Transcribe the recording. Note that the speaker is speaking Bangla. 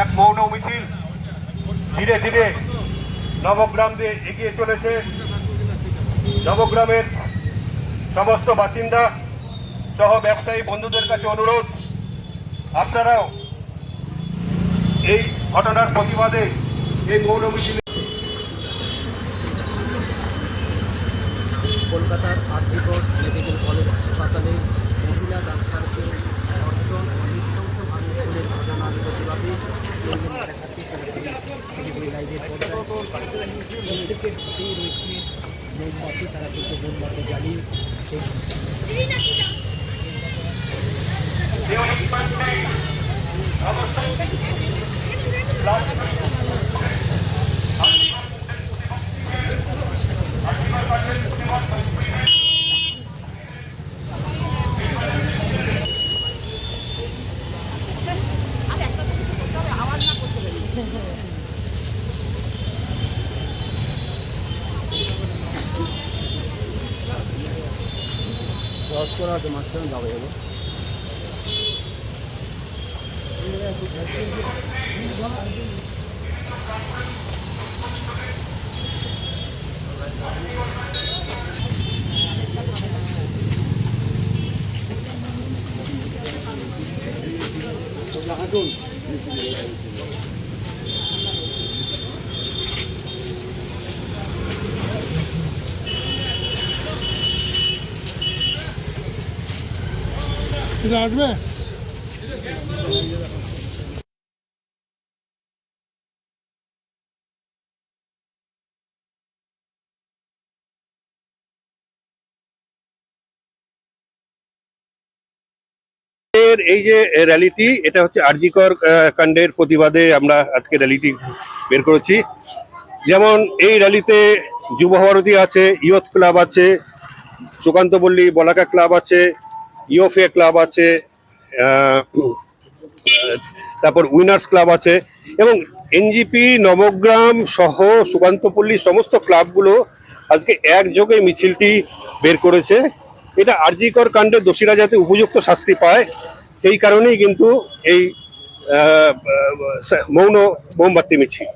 এক মৌন মিছিল ধীরে ধীরে নবগ্রাম দিয়ে এগিয়ে চলেছে। নবগ্রামের সমস্ত বাসিন্দা সহ ব্যবসায়ী বন্ধুদের কাছে অনুরোধ, আপনারাও এই ঘটনার প্রতিবাদে এই মৌন মিছিলে। কলকাতার আরজি কর মেডিকেল কলেজ হাসপাতালে মহিলা ডাক্তারকে ধর্ষণ ও নৃশংসভাবে খুনের ঘটনার প্রতিবাদে দেখাচ্ছে শিলিগুড়ি লাইভের পর্দায়। প্রত্যেকের হাতেই রয়েছে মোমবাতি, তারা কিন্তু মোমবাতি জ্বালিয়ে রস করা আছে মাঝখানে যাবে যাবো। আসবে এই যে র্যালিটি, এটা হচ্ছে আরজি কর কাণ্ডের প্রতিবাদে আমরা আজকে র্যালিটি বের করেছি। যেমন এই র্যালিতে যুব ভারতী আছে, ইয়ুথ ক্লাব আছে, সুকান্তপল্লী বলাকা ক্লাব আছে, ইউএফএ ক্লাব আছে, তারপর উইনার্স ক্লাব আছে এবং এনজিপি নবগ্রাম সহ সুকান্তপল্লী সমস্ত ক্লাবগুলো আজকে একযোগে মিছিলটি বের করেছে। এটা আরজি কর কাণ্ডে দোষীরা যাতে উপযুক্ত শাস্তি পায় সেই কারণেই কিন্তু এই মৌন মোমবাতি মিছিল।